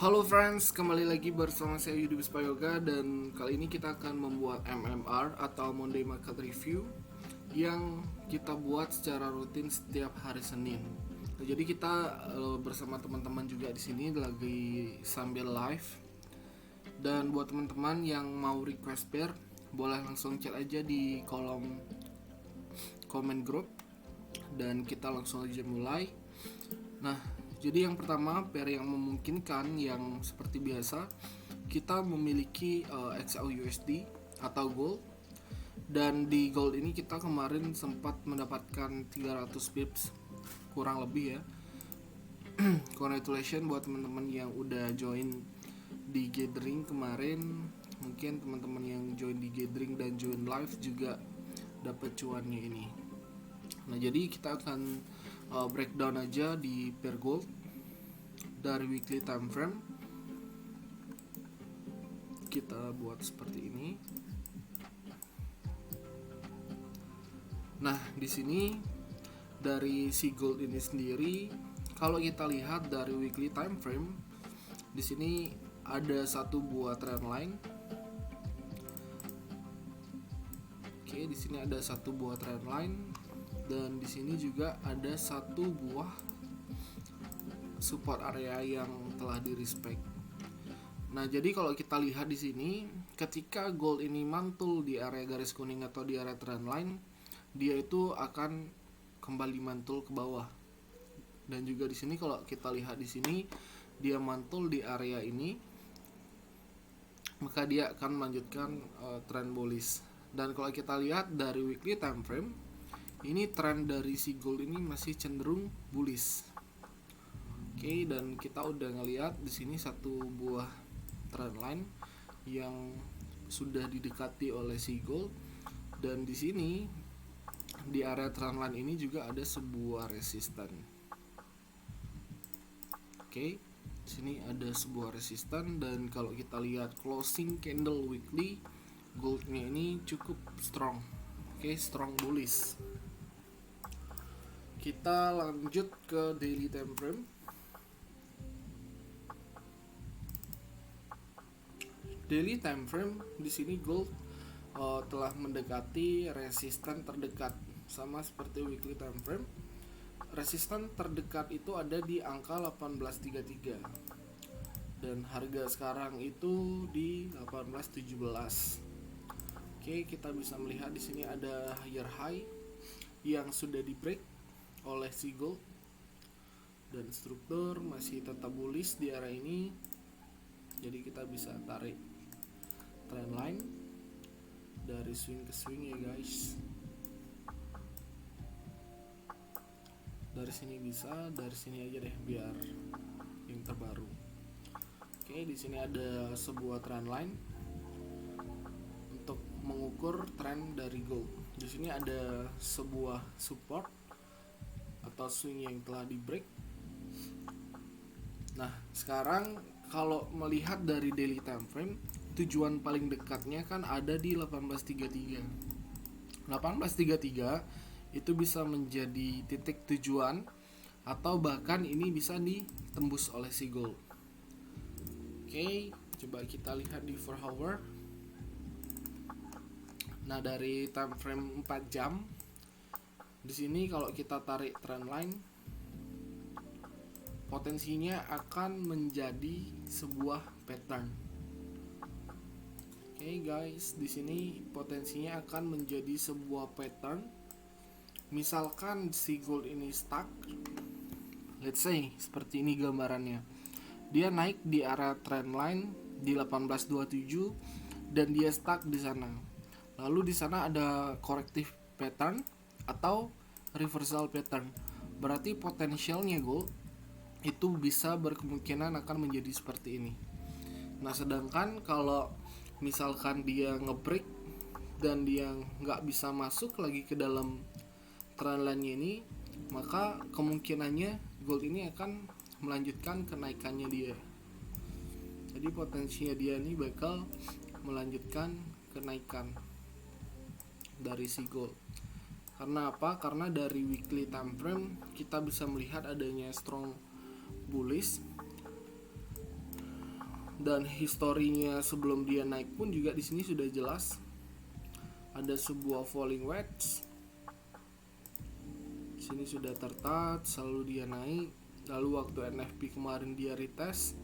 Halo friends, kembali lagi bersama saya Yudi Bispayoga dan kali ini kita akan membuat MMR atau Monday Market Review yang kita buat secara rutin setiap hari Senin. Nah, jadi kita bersama teman-teman juga di sini lagi sambil live. Dan buat teman-teman yang mau request pair, boleh langsung chat aja di kolom komen grup dan kita langsung aja mulai. Nah, jadi yang pertama pair yang memungkinkan yang seperti biasa kita memiliki XAUUSD atau gold, dan di gold ini kita kemarin sempat mendapatkan 300 pips kurang lebih ya. Congratulations buat teman-teman yang udah join di gathering kemarin. Mungkin teman-teman yang join di gathering dan join live juga dapat cuannya ini. Nah, jadi kita akan breakdown aja di pair gold dari weekly time frame. Kita buat seperti ini. Nah, di sini dari si gold ini sendiri, kalau kita lihat dari weekly time frame, di sini ada satu buah trend line. Oke, di sini ada satu buah trend line dan di sini juga ada satu buah support area yang telah di respect. Nah, jadi kalau kita lihat di sini, ketika gold ini mantul di area garis kuning atau di area trend line, dia itu akan kembali mantul ke bawah. Dan juga di sini kalau kita lihat di sini, dia mantul di area ini, maka dia akan melanjutkan trend bullish. Dan kalau kita lihat dari weekly time frame, ini trend dari si gold ini masih cenderung bullish. Oke, dan kita udah ngelihat di sini satu buah trend line yang sudah didekati oleh si gold, dan di sini di area trend line ini juga ada sebuah resisten. Oke, di sini ada sebuah resisten, dan kalau kita lihat closing candle weekly, goldnya ini cukup strong. Oke, strong bullish. Kita lanjut ke daily time frame. Daily time frame di sini gold telah mendekati resisten terdekat, sama seperti weekly time frame. Resisten terdekat itu ada di angka 1833 dan harga sekarang itu di 1817. Oke, kita bisa melihat di sini ada higher high yang sudah di break oleh si gold, dan struktur masih tetap bullish di area ini. Jadi kita bisa tarik trend line dari swing ke swing ya guys. Dari sini bisa, dari sini aja deh biar yang terbaru. Oke, di sini ada sebuah trend line untuk mengukur trend dari gold. Di sini ada sebuah support atau swing yang telah di break. Nah, sekarang kalau melihat dari daily time frame, tujuan paling dekatnya kan ada di 1833. 1833 itu bisa menjadi titik tujuan atau bahkan ini bisa ditembus oleh si gold. Oke, coba kita lihat di 4 hour. Nah, dari time frame 4 jam, di sini kalau kita tarik trend line, potensinya akan menjadi sebuah pattern. Oke guys, di sini potensinya akan menjadi sebuah pattern. Misalkan si gold ini stuck, let's say seperti ini gambarannya. Dia naik di area trend line di 1827 dan dia stuck di sana. Lalu di sana ada corrective pattern atau reversal pattern. Berarti potensialnya gold itu bisa berkemungkinan akan menjadi seperti ini. Nah, sedangkan kalau misalkan dia ngebreak dan dia nggak bisa masuk lagi ke dalam trend line ini, maka kemungkinannya gold ini akan melanjutkan kenaikannya dia. Jadi potensinya dia ini bakal melanjutkan kenaikan dari si gold. Karena apa? Karena dari weekly time frame kita bisa melihat adanya strong bullish dan historinya sebelum dia naik pun juga di sini sudah jelas. Ada sebuah falling wedge. Sini sudah tertouch, selalu dia naik. Lalu waktu NFP kemarin dia retest,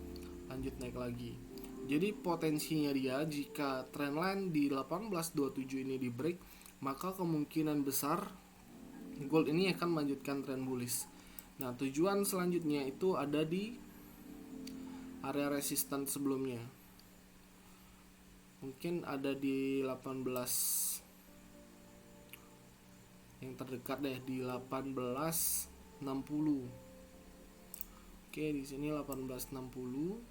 lanjut naik lagi. Jadi potensinya dia jika trendline di 1827 ini di break, maka kemungkinan besar gold ini akan melanjutkan trend bullish. Nah, tujuan selanjutnya itu ada di area resisten sebelumnya. Mungkin ada di 18 yang terdekat deh, di 1860. Oke, di sini 1860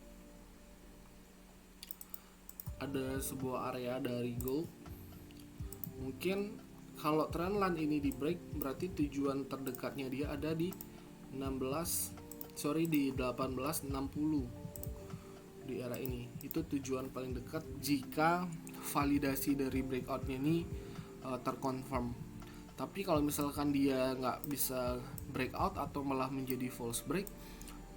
ada sebuah area dari gold. Mungkin kalau trendline ini di break, berarti tujuan terdekatnya dia ada di 1860 di area ini. Itu tujuan paling dekat jika validasi dari breakoutnya ini terkonfirm. Tapi kalau misalkan dia nggak bisa breakout atau malah menjadi false break,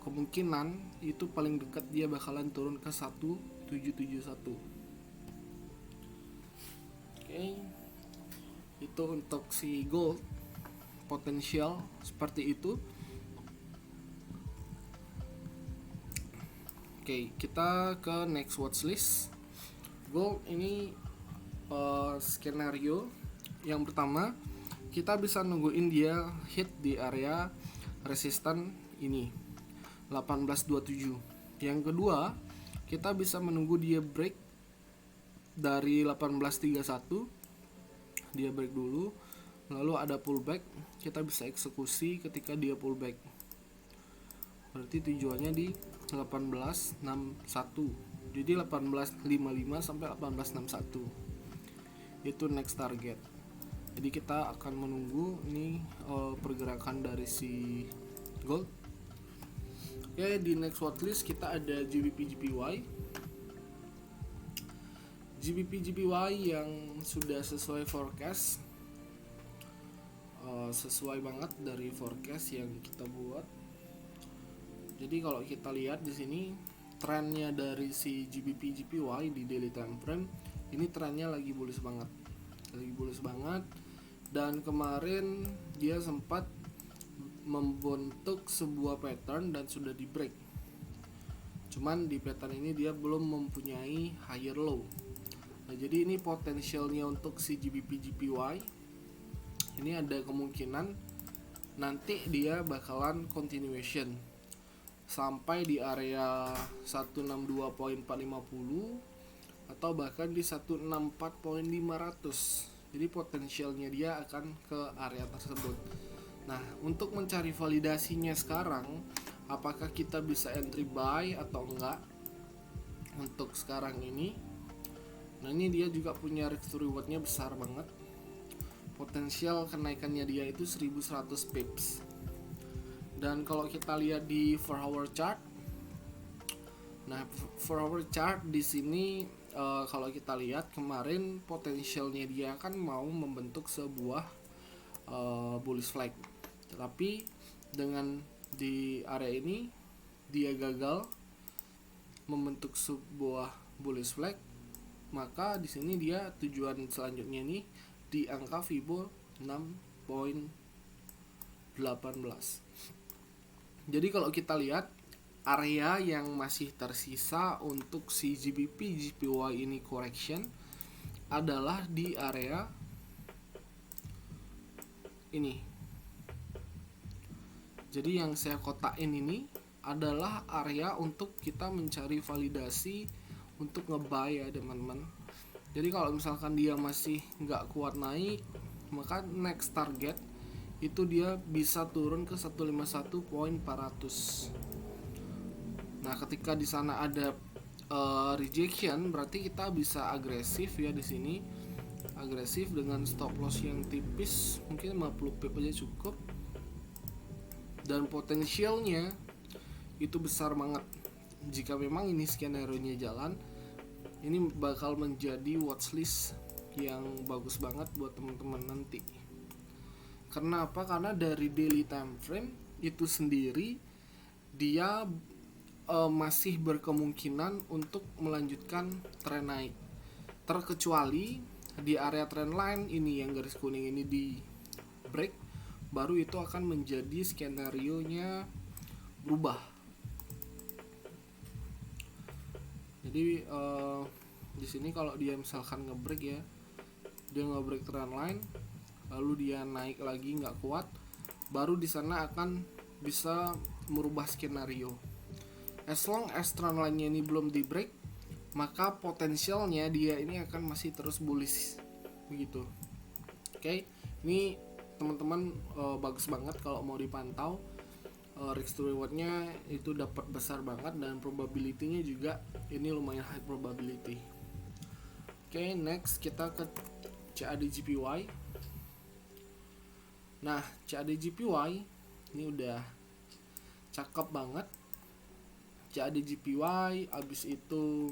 kemungkinan itu paling dekat dia bakalan turun ke 1771. Oke, itu untuk si gold potensial seperti itu. Oke, kita ke next watchlist. Gold ini skenario yang pertama, kita bisa nungguin dia hit di area resisten ini 1827. Yang kedua, kita bisa menunggu dia break dari 1831. Dia break dulu, lalu ada pullback, kita bisa eksekusi ketika dia pullback. Berarti tujuannya di 1861. Jadi 1855 sampai 1861. Itu next target. Jadi kita akan menunggu ini pergerakan dari si gold. Oke, di next watchlist kita ada GBP JPY. GBP JPY yang sudah sesuai forecast, sesuai banget dari forecast yang kita buat. Jadi kalau kita lihat di sini trennya dari si GBP JPY di daily time frame, ini trennya lagi bullish banget, dan kemarin dia sempat membentuk sebuah pattern dan sudah di break. Cuman di pattern ini dia belum mempunyai higher low. Nah, jadi ini potensialnya untuk si GBP JPY ini ada kemungkinan nanti dia bakalan continuation sampai di area 162.450 atau bahkan di 164.500. Jadi potensialnya dia akan ke area tersebut. Nah, untuk mencari validasinya sekarang, apakah kita bisa entry buy atau enggak untuk sekarang ini. Nah, ini dia juga punya risk to rewardnya besar banget. Potensial kenaikannya dia itu 1100 pips. Dan kalau kita lihat di 4 hour chart, nah 4 hour chart di sini kalau kita lihat kemarin potensialnya dia kan mau membentuk sebuah bullish flag, tetapi dengan di area ini dia gagal membentuk sebuah bullish flag, maka di sini dia tujuan selanjutnya ini di angka Fibo 6.18. Jadi kalau kita lihat area yang masih tersisa untuk si GBP JPY ini correction adalah di area ini. Jadi yang saya kotakin ini adalah area untuk kita mencari validasi untuk nge-buy ya teman-teman. Jadi kalau misalkan dia masih nggak kuat naik, maka next target itu dia bisa turun ke 151.400. Nah, ketika di sana ada rejection, berarti kita bisa agresif ya di sini. Agresif dengan stop loss yang tipis, mungkin 50 pip aja cukup. Dan potensialnya itu besar banget. Jika memang ini skenario-nya jalan, ini bakal menjadi watchlist yang bagus banget buat teman-teman nanti. Kenapa? Karena dari daily time frame itu sendiri dia masih berkemungkinan untuk melanjutkan tren naik, terkecuali di area trendline ini yang garis kuning ini di break, baru itu akan menjadi skenario nya berubah. Jadi di sini kalau dia misalkan ngebreak ya, dia ngebreak trendline lalu dia naik lagi nggak kuat, baru di sana akan bisa merubah skenario. As long as trendline-nya ini belum di break, maka potensialnya dia ini akan masih terus bullish begitu. Oke, ini teman-teman bagus banget kalau mau dipantau. Risk to rewardnya itu dapat besar banget dan probability-nya juga ini lumayan high probability. Oke, next kita ke CAD-JPY. Nah, CAD-JPY ini udah cakep banget. CAD-JPY, abis itu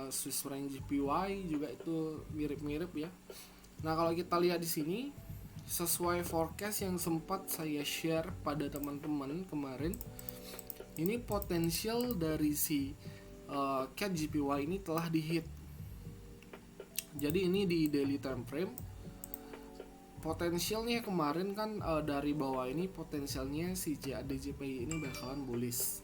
Swiss franc JPY juga itu mirip-mirip ya. Nah, kalau kita lihat di sini sesuai forecast yang sempat saya share pada teman-teman kemarin, ini potensial dari si CAD JPY ini telah dihit. Jadi ini di daily time frame potensialnya kemarin kan dari bawah ini potensialnya si CAD JPY ini bakalan bullish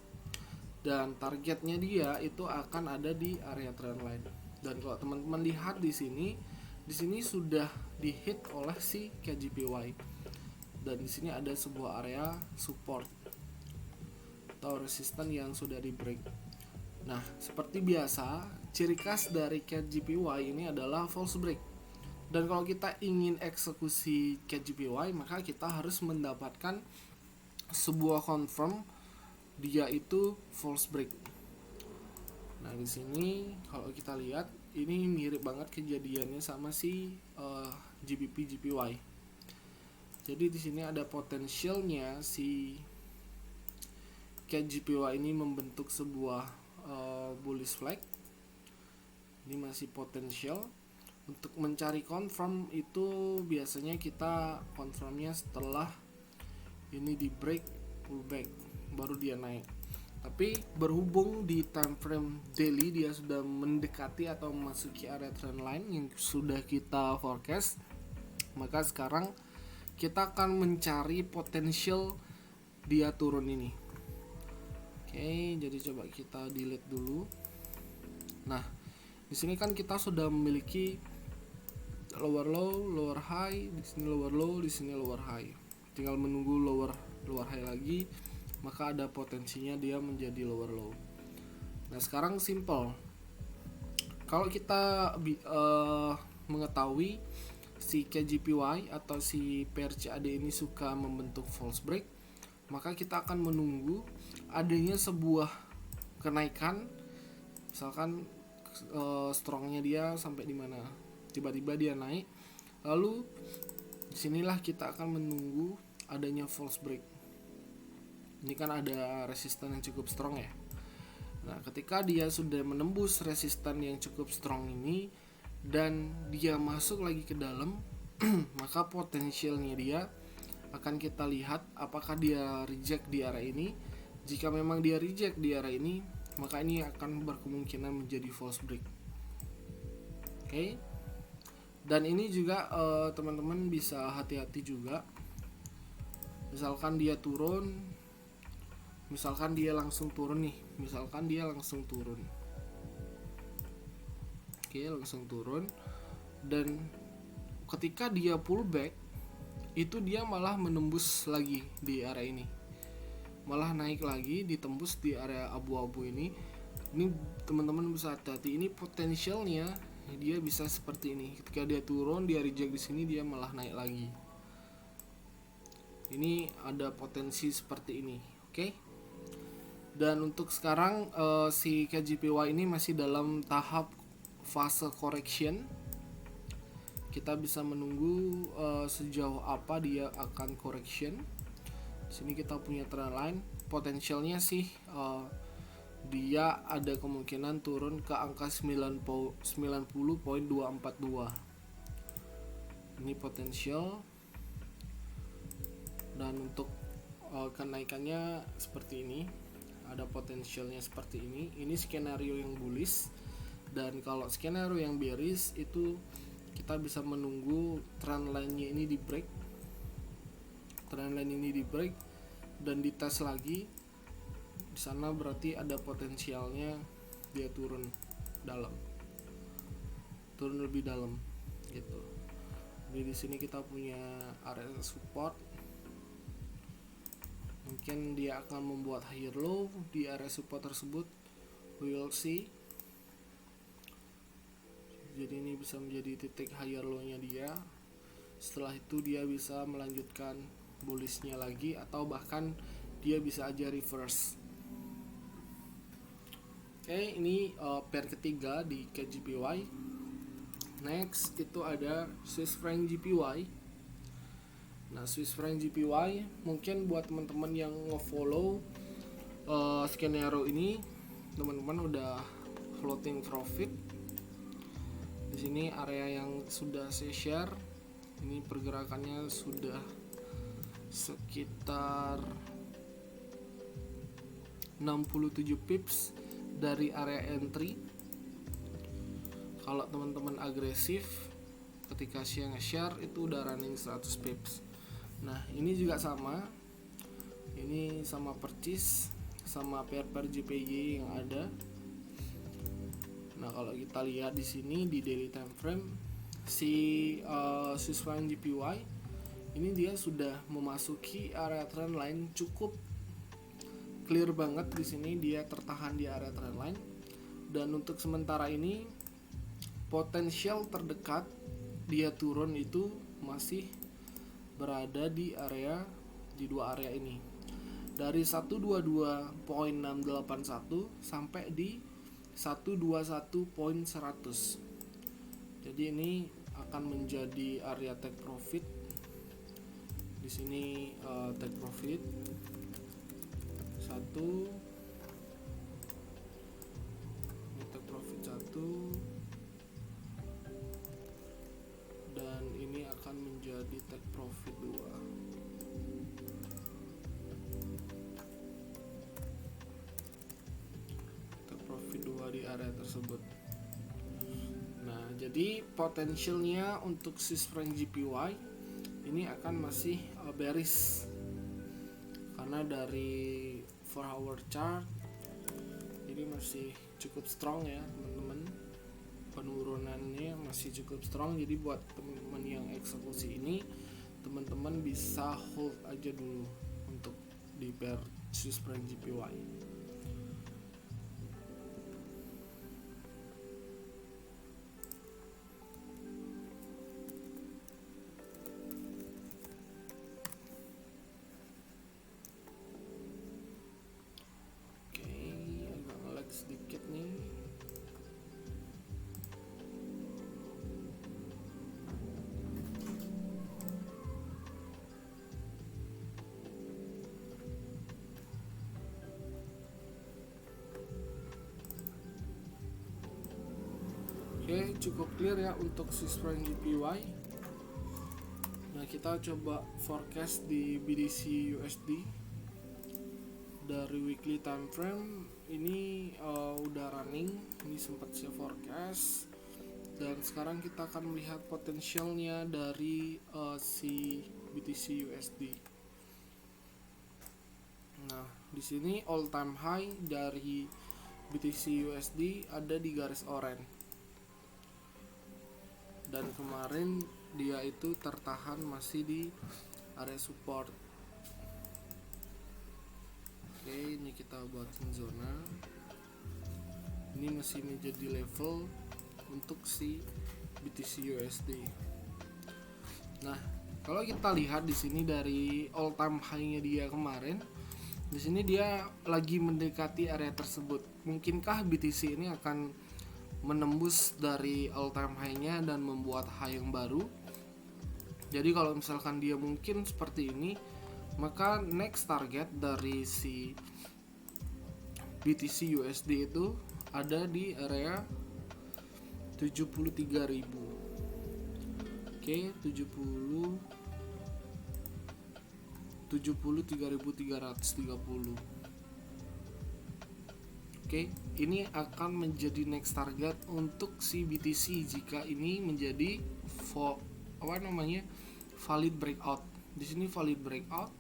dan targetnya dia itu akan ada di area trendline. Dan kalau teman-teman lihat di sini sudah dihit oleh si CAD-JPY dan di sini ada sebuah area support atau resisten yang sudah di break. Nah, seperti biasa ciri khas dari CAD-JPY ini adalah false break. Dan kalau kita ingin eksekusi CAD-JPY, maka kita harus mendapatkan sebuah confirm dia itu false break. Nah, di sini kalau kita lihat ini mirip banget kejadiannya sama si GBP JPY. Jadi di sini ada potensialnya si CAD JPY ini membentuk sebuah bullish flag. Ini masih potensial. Untuk mencari confirm itu biasanya kita confirmnya setelah ini di break pullback baru dia naik. Tapi berhubung di time frame daily dia sudah mendekati atau memasuki area trendline yang sudah kita forecast, maka sekarang kita akan mencari potensial dia turun ini. Oke, jadi coba kita delete dulu. Nah, di sini kan kita sudah memiliki lower low, lower high, di sini lower low, di sini lower high. Tinggal menunggu lower high lagi, maka ada potensinya dia menjadi lower low. Nah, sekarang simple. Kalau kita mengetahui si CAD-JPY atau si pair CAD ini suka membentuk false break, maka kita akan menunggu adanya sebuah kenaikan. Misalkan strongnya dia sampai di mana, tiba-tiba dia naik, lalu disinilah kita akan menunggu adanya false break. Ini kan ada resisten yang cukup strong ya. Nah, ketika dia sudah menembus resisten yang cukup strong ini dan dia masuk lagi ke dalam, maka potensialnya dia akan kita lihat apakah dia reject di area ini. Jika memang dia reject di area ini, maka ini akan berkemungkinan menjadi false break. Oke. Dan ini juga teman-teman bisa hati-hati juga. Misalkan dia turun, misalkan dia langsung turun. Oke, langsung turun. Dan ketika dia pullback, itu dia malah menembus lagi di area ini, malah naik lagi ditembus di area abu-abu ini. Ini teman-teman bisa hati-hati, ini potensialnya dia bisa seperti ini. Ketika dia turun, dia reject di sini, dia malah naik lagi. Ini ada potensi seperti ini, oke? Dan untuk sekarang si CAD-JPY ini masih dalam tahap fase correction. Kita bisa menunggu sejauh apa dia akan correction. Di sini kita punya trend line, potensialnya sih dia ada kemungkinan turun ke angka 90.242. Ini potensial. Dan untuk kenaikannya seperti ini. ada potensialnya seperti ini skenario yang bullish. Dan kalau skenario yang bearish itu kita bisa menunggu trend line-nya ini di break, dan dites lagi di sana, berarti ada potensialnya dia turun lebih dalam gitu. Jadi di sini kita punya area support, mungkin dia akan membuat higher low di area support tersebut, we will see. Jadi ini bisa menjadi titik higher low nya dia. Setelah itu dia bisa melanjutkan bullishnya lagi, atau bahkan dia bisa aja reverse. Oke, ini pair ketiga di KJPY. Next itu ada Swiss franc JPY. Nah, Swiss franc JPY mungkin buat teman-teman yang nge-follow skenario ini, teman-teman udah floating profit. Di sini area yang sudah saya share, ini pergerakannya sudah sekitar 67 pips dari area entry. Kalau teman-teman agresif ketika share itu udah running 100 pips. Nah, ini juga sama. Ini sama percis sama pair-pair JPY yang ada. Nah, kalau kita lihat di sini di daily time frame si Swiss franc JPY ini dia sudah memasuki area trend line, cukup clear banget di sini dia tertahan di area trend line. Dan untuk sementara ini potensial terdekat dia turun itu masih berada di dua area ini, dari 122.681 sampai di 121.100. Jadi ini akan menjadi area take profit. Di sini take profit 1, take profit 1, dan ini akan menjadi take profit 2. Take profit 2 di area tersebut. Nah, jadi potensialnya untuk Swiss franc JPY ini akan masih bearish, karena dari 4 hour chart ini masih cukup strong ya teman-teman, penurunannya masih cukup strong. Jadi buat teman-teman yang eksekusi ini, teman-teman bisa hold aja dulu untuk di pair Swiss franc JPY. Oke, agak nge-lag sedikit nih. Oke, cukup clear ya untuk Swiss franc JPY. Nah, kita coba forecast di BTC USD dari weekly time frame. Ini udah running, ini sempat saya forecast, dan sekarang kita akan melihat potensialnya dari si BTC USD. Nah, di sini all time high dari BTC USD ada di garis oranye. Dan kemarin dia itu tertahan masih di area support. Oke, ini kita buatin zona. Ini masih menjadi level untuk si BTC USD. Nah, kalau kita lihat di sini dari all time high-nya dia kemarin, di sini dia lagi mendekati area tersebut. Mungkinkah BTC ini akan menembus dari all time high-nya dan membuat high yang baru? Jadi kalau misalkan dia mungkin seperti ini, maka next target dari si BTC USD itu ada di area 73.000. Oke, 73.330. Oke, ini akan menjadi next target untuk si BTC jika ini menjadi valid breakout. Di sini valid breakout,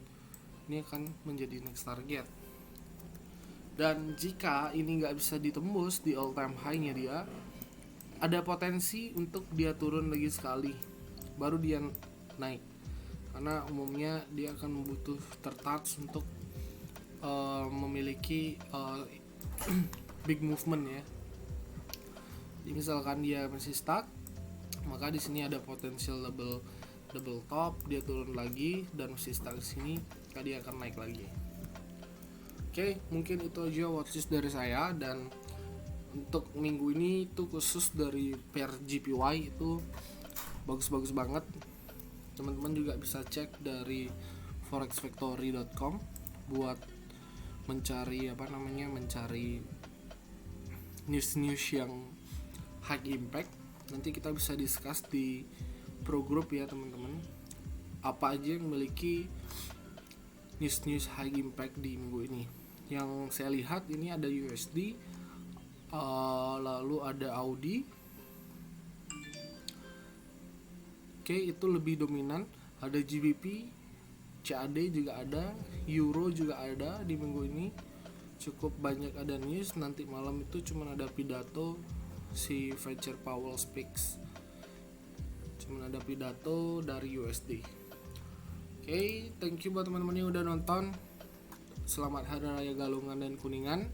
ini akan menjadi next target. Dan jika ini nggak bisa ditembus di all time high-nya dia, ada potensi untuk dia turun lagi sekali, baru dia naik. Karena umumnya dia akan butuh tertouch untuk memiliki big movement ya. Jadi misalkan dia masih stuck, maka di sini ada potensial double top, dia turun lagi dan masih stuck di sini, maka dia akan naik lagi. Oke, mungkin itu aja watchlist dari saya, dan untuk minggu ini itu khusus dari pair JPY itu bagus-bagus banget. Teman-teman juga bisa cek dari forexfactory.com buat mencari news yang high impact. Nanti kita bisa discuss di pro group ya teman-teman, apa aja yang memiliki news high impact di minggu ini. Yang saya lihat ini ada USD, lalu ada Audi. Oke, itu lebih dominan. Ada GBP, CAD juga ada, Euro juga ada di minggu ini. Cukup banyak ada news. Nanti malam itu cuma ada pidato si Fetcher Powell speaks. Cuma ada pidato dari USD. Oke, thank you buat teman-teman yang udah nonton. Selamat Hari Raya Galungan dan Kuningan.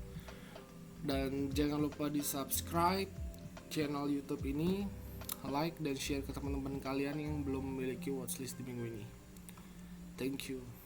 Dan jangan lupa di subscribe channel YouTube ini, like dan share ke teman-teman kalian yang belum memiliki watchlist di minggu ini. Thank you.